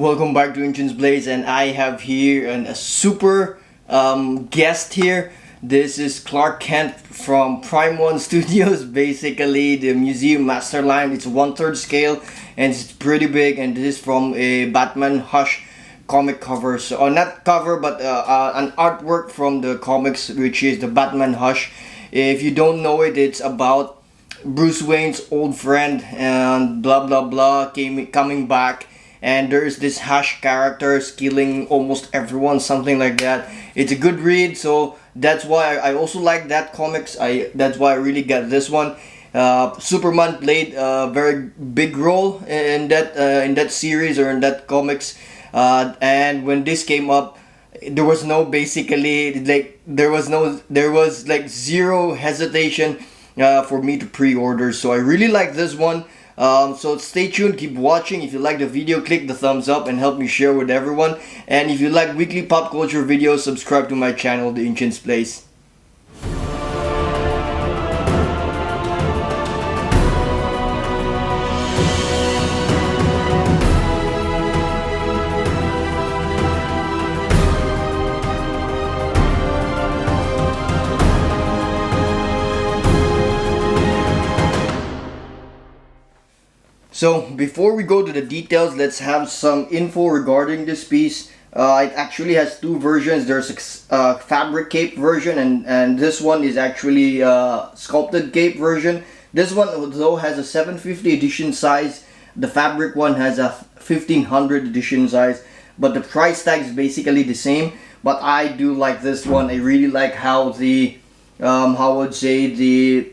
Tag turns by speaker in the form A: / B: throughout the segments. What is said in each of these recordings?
A: Welcome back to Ancients Blaze, and I have here a super guest here. This is Clark Kent from Prime One Studios, basically the museum masterline. It's 1/3 scale and it's pretty big, and this is from a Batman Hush comic cover. So not cover, but an artwork from the comics, which is the Batman Hush. If you don't know it, it's about Bruce Wayne's old friend and blah blah blah coming back, and there's this Hush character killing almost everyone, something like that. It's a good read, so that's why I also like that comics. That's why I really got this one. Superman played a very big role in that series or in that comics, and when this came up, there was no basically like there was like zero hesitation for me to pre-order. So I really like this one. So stay tuned, keep watching. If you like the video, click the thumbs up and help me share with everyone. And if you like weekly pop culture videos, subscribe to my channel, The Ancients Blaze. So before we go to the details, let's have some info regarding this piece. It actually has two versions. There's a fabric cape version, and this one is actually sculpted cape version. This one though has a 750 edition size. The fabric one has a 1500 edition size, but the price tag is basically the same. But I do like this one. I really like how the how I would say the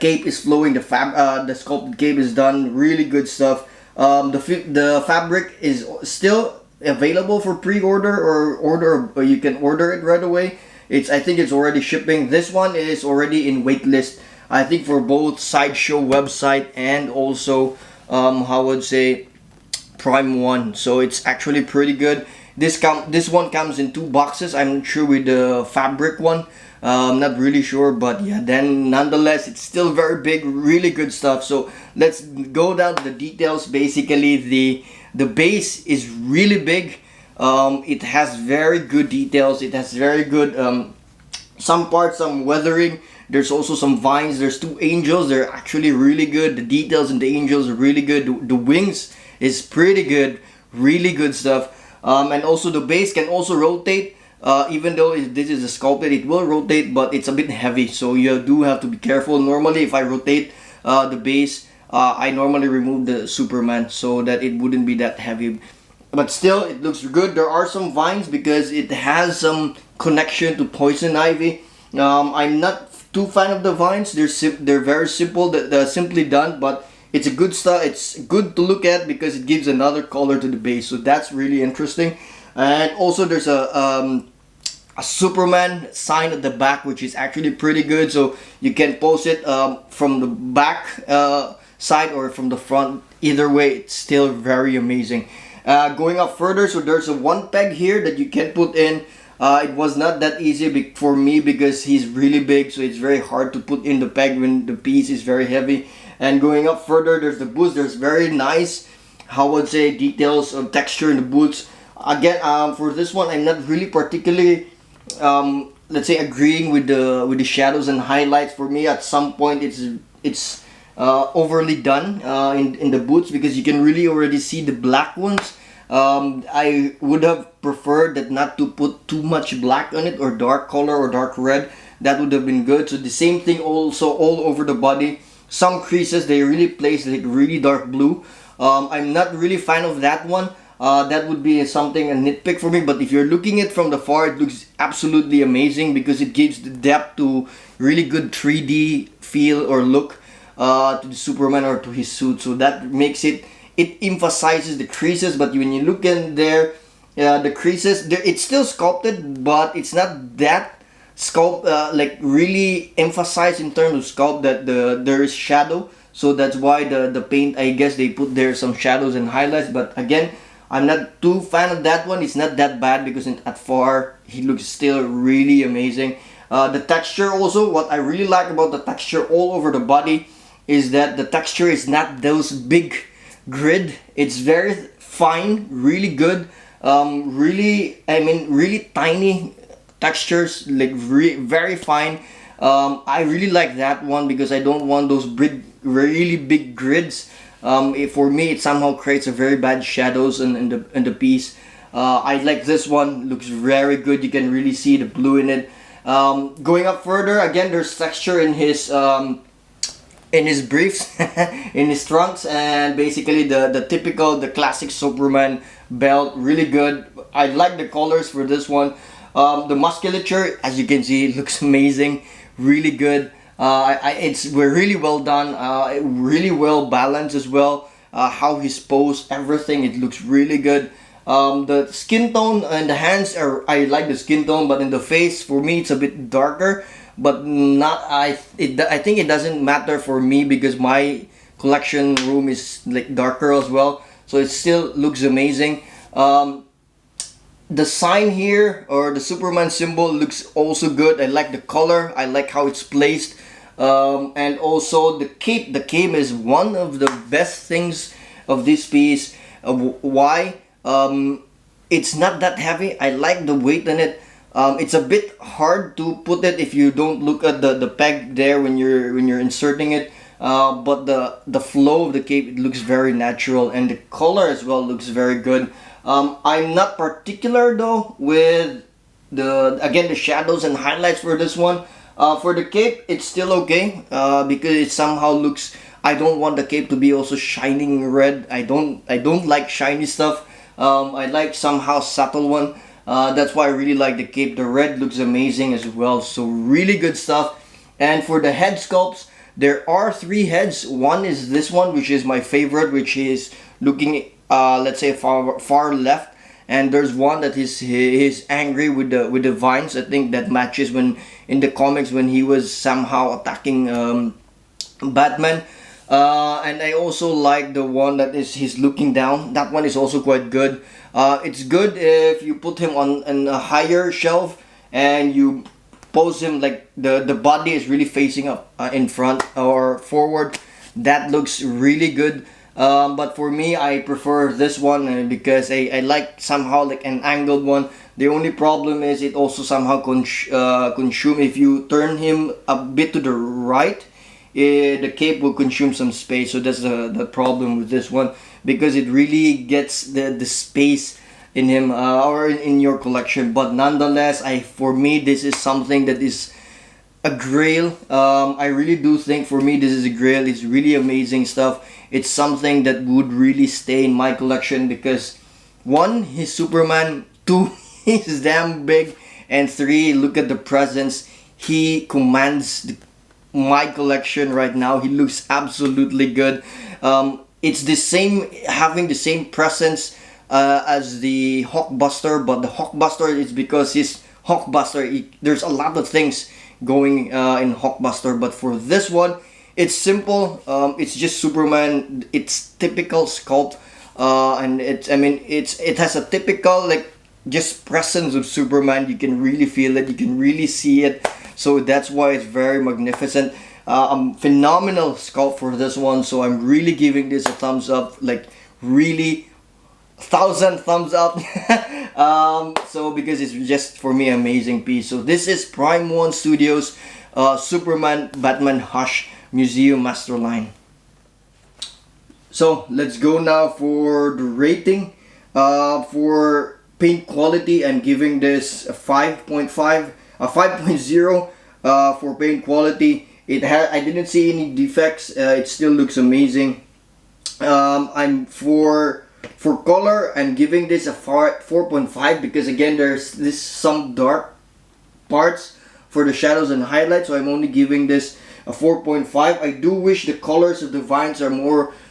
A: cape is flowing. The sculpted cape is done really good stuff. The fabric is still available for pre-order or you can order it right away. I think it's already shipping. This one is already in waitlist, I think, for both Sideshow website and also how I would say Prime One. So it's actually pretty good. This one comes in 2 boxes. I'm not sure with the fabric one. I'm not really sure, but yeah, then nonetheless, it's still very big, really good stuff. So let's go down to the details. Basically, the base is really big. It has very good details. It has very good some parts, some weathering. There's also some vines. There's 2 angels. They're actually really good. The details in the angels are really good. The wings is pretty good, really good stuff. And also the base can also rotate. Even though this is a sculpted, it will rotate, but it's a bit heavy, so you do have to be careful. Normally, if I rotate the base, I normally remove the Superman so that it wouldn't be that heavy. But still, it looks good. There are some vines because it has some connection to poison ivy. I'm not too fan of the vines. They're very simple. They're simply done, but it's a good stuff. It's good to look at because it gives another color to the base. So that's really interesting. And also there's a Superman sign at the back, which is actually pretty good. So you can post it from the back side or from the front. Either way, it's still very amazing. Going up further, so there's a 1 peg here that you can put in. It was not that easy for me because he's really big, so it's very hard to put in the peg when the piece is very heavy. And going up further, there's the boots. There's very nice, how I would say, details of texture in the boots. Again, for this one, I'm not really particularly, let's say, agreeing with the shadows and highlights. For me, at some point, it's overly done in the boots because you can really already see the black ones. I would have preferred that not to put too much black on it, or dark color or dark red. That would have been good. So the same thing also all over the body. Some creases, they really place like really dark blue. I'm not really fan of that one. That would be something, a nitpick for me, but if you're looking at from the far, it looks absolutely amazing because it gives the depth to really good 3D feel or look to the Superman or to his suit. So that makes it emphasizes the creases, but when you look in there, the creases, it's still sculpted, but it's not that like really emphasized in terms of sculpt that there is shadow. So that's why the paint, I guess they put there some shadows and highlights. But again, I'm not too fan of that one. It's not that bad because at far he looks still really amazing. The texture also, what I really like about the texture all over the body is that the texture is not those big grid. It's very fine, really good. Really, I mean, really tiny textures, like very fine. I really like that one because I don't want those big, really big grids. For me, it somehow creates a very bad shadows in the piece. I like this one. Looks very good. You can really see the blue in it. Going up further, again, there's texture in his briefs, in his trunks, and basically the typical, the classic Superman belt. Really good. I like the colors for this one. The musculature, as you can see, looks amazing. Really good. We're really well done. Really well balanced as well. How he's posed, everything. It looks really good. The skin tone and the hands are, I like the skin tone, but in the face, for me, it's a bit darker. But not I think it doesn't matter for me because my collection room is like darker as well, so it still looks amazing. The sign here, or the Superman symbol, looks also good. I like the color, I like how it's placed, and also the cape. The cape is one of the best things of this piece. Why? It's not that heavy. I like the weight in it. It's a bit hard to put it if you don't look at the peg there when you're inserting it. But the flow of the cape, it looks very natural, and the color as well looks very good. I'm not particular though with the shadows and highlights for this one. For the cape, it's still okay because it somehow looks. I don't want the cape to be also shining red. I don't like shiny stuff. I like somehow subtle one. That's why I really like the cape. The red looks amazing as well. So really good stuff. And for the head sculpts, there are 3 heads. One is this one, which is my favorite, which is looking, let's say far left. And there's one that is angry with the vines. I think that matches when in the comics when he was somehow attacking Batman. And I also like the one that is he's looking down. That one is also quite good. It's good if you put him on a higher shelf and you pose him like the body is really facing up in front or forward. That looks really good. But for me, I prefer this one because I like somehow like an angled one. The only problem is it also somehow consume. If you turn him a bit to the right, the cape will consume some space. So that's the problem with this one, because it really gets the space in him or in your collection. But nonetheless, for me, this is something that is a grail. I really do think for me this is a grail. It's really amazing stuff. It's something that would really stay in my collection because 1, he's Superman, 2, he's damn big, and 3, look at the presence. He commands my collection right now. He looks absolutely good. It's the same, having the same presence as the Hulkbuster, but the Hulkbuster is because he's Hulkbuster. There's a lot of things going in Hulkbuster, but for this one, it's simple. It's just Superman. It's typical sculpt, and it has a typical like just presence of Superman. You can really feel it. You can really see it. So that's why it's very magnificent. Phenomenal sculpt for this one. So I'm really giving this a thumbs up. Like really 1,000 thumbs up. So because it's just for me amazing piece. So this is Prime One Studios Superman Batman Hush Museum Masterline. So let's go now for the rating. For paint quality, I'm giving this a 5.5, a 5.0 for paint quality. I didn't see any defects. It still looks amazing. I'm for color, I'm giving this a 4.5 because again there's some dark parts for the shadows and highlights, so I'm only giving this a 4.5. I do wish the colors of the vines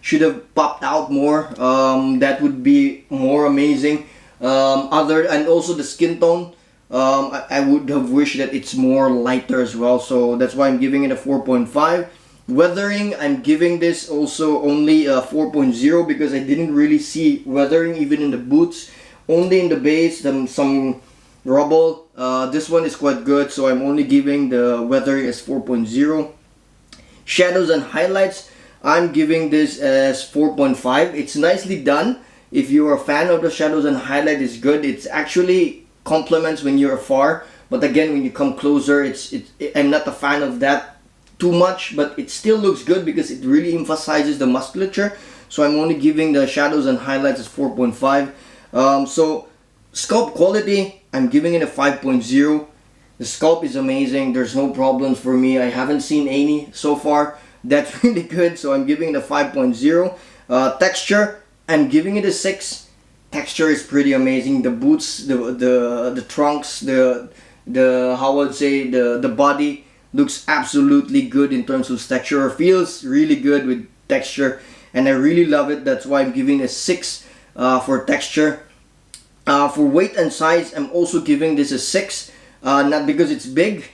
A: should have popped out more. That would be more amazing. And also the skin tone, I would have wished that it's more lighter as well, so that's why I'm giving it a 4.5. Weathering, I'm giving this also only a 4.0 because I didn't really see weathering even in the boots, only in the base, some rubble. This one is quite good, so I'm only giving the weathering as 4.0. Shadows and highlights, I'm giving this as 4.5. It's nicely done. If you're a fan of the shadows and highlight, it's good. It's actually complements when you're afar, but again when you come closer, I'm not a fan of that too much, but it still looks good because it really emphasizes the musculature. So I'm only giving the shadows and highlights as 4.5. So sculpt quality, I'm giving it a 5.0. The sculpt is amazing. There's no problems for me. I haven't seen any so far. That's really good. So I'm giving it a 5.0. Texture, I'm giving it a 6. Texture is pretty amazing. The boots, the trunks, the how I would say the body looks absolutely good in terms of texture. Feels really good with texture, and I really love it. That's why I'm giving a 6 for texture. For weight and size, I'm also giving this a 6. Not because it's big,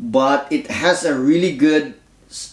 A: but it has a really good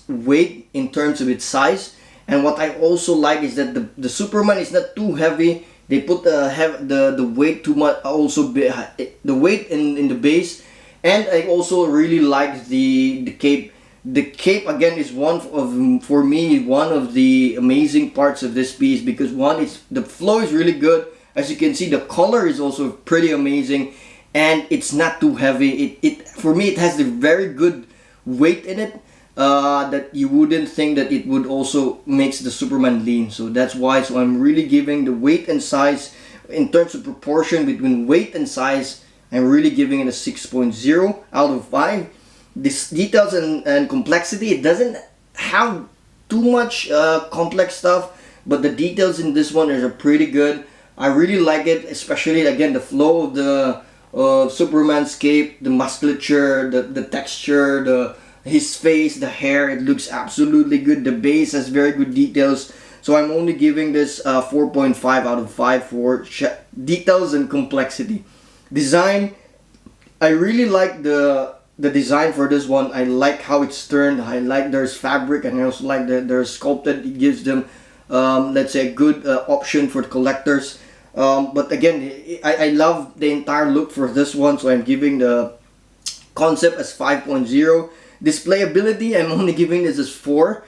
A: weight in terms of its size. And what I also like is that the Superman is not too heavy. They put the weight too much, also the weight in the base. And I also really like the cape. The cape again is one of, for me, one of the amazing parts of this piece, because one is the flow is really good. As you can see, the color is also pretty amazing, and it's not too heavy. It for me, it has the very good weight in it, that you wouldn't think that it would also makes the Superman lean. So that's why. So I'm really giving the weight and size in terms of proportion between weight and size. I'm really giving it a 6.0 out of 5. This details and complexity, it doesn't have too much complex stuff, but the details in this one are pretty good. I really like it, especially again the flow of the Superman's cape, the musculature, the texture, his face, the hair. It looks absolutely good. The base has very good details. So I'm only giving this 4.5 out of 5 for details and complexity. Design, I really like the design for this one. I like how it's turned. I like there's fabric, and I also like that there's sculpted. It gives them let's say a good option for collectors. But again, I love the entire look for this one, so I'm giving the concept as 5.0. Displayability, I'm only giving this as 4,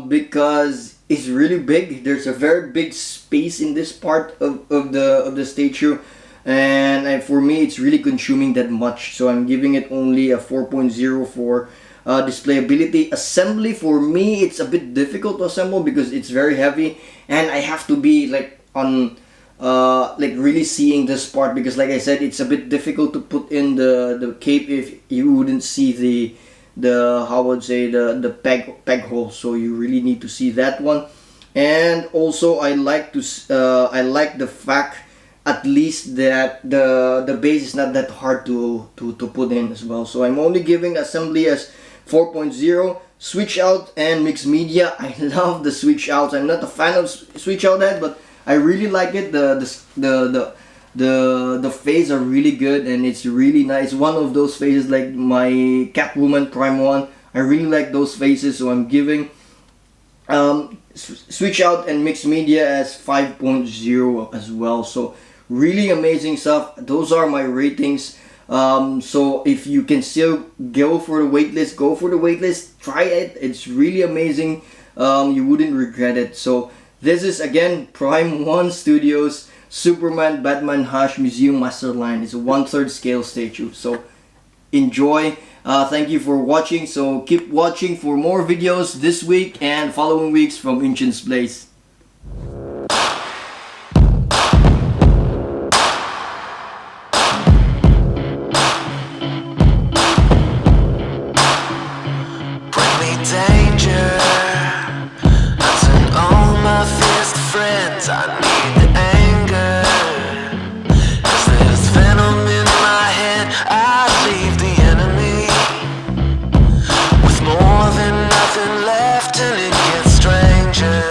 A: because it's really big. There's a very big space in this part of the statue, and for me it's really consuming that much, so I'm giving it only a 4.0 for displayability. Assembly, for me it's a bit difficult to assemble because it's very heavy, and I have to be like on like really seeing this part, because like I said, it's a bit difficult to put in the cape if you wouldn't see the how would say the peg hole, so you really need to see that one. And also I like the fact at least that the base is not that hard to put in as well. So I'm only giving assembly as 4.0. Switch out and mixed media, I love the switch outs. I'm not a fan of switch out head, but I really like it. The face are really good, and it's really nice. One of those faces like my Catwoman Prime 1. I really like those faces, so I'm giving switch out and mixed media as 5.0 as well. So really amazing stuff. Those are my ratings. So if you can still go for the waitlist, go for the waitlist. Try it. It's really amazing. You wouldn't regret it. So this is again Prime 1 Studios Superman Batman Hush Museum Masterline. It's a 1/3 scale statue. So enjoy. Thank you for watching. So keep watching for more videos this week and following weeks from Ancient's Place.
B: Danger, I turn all my fears to friends. I need the anger, 'cause there's venom in my head. I leave the enemy with more than nothing left, and it gets stranger.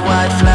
B: white flag.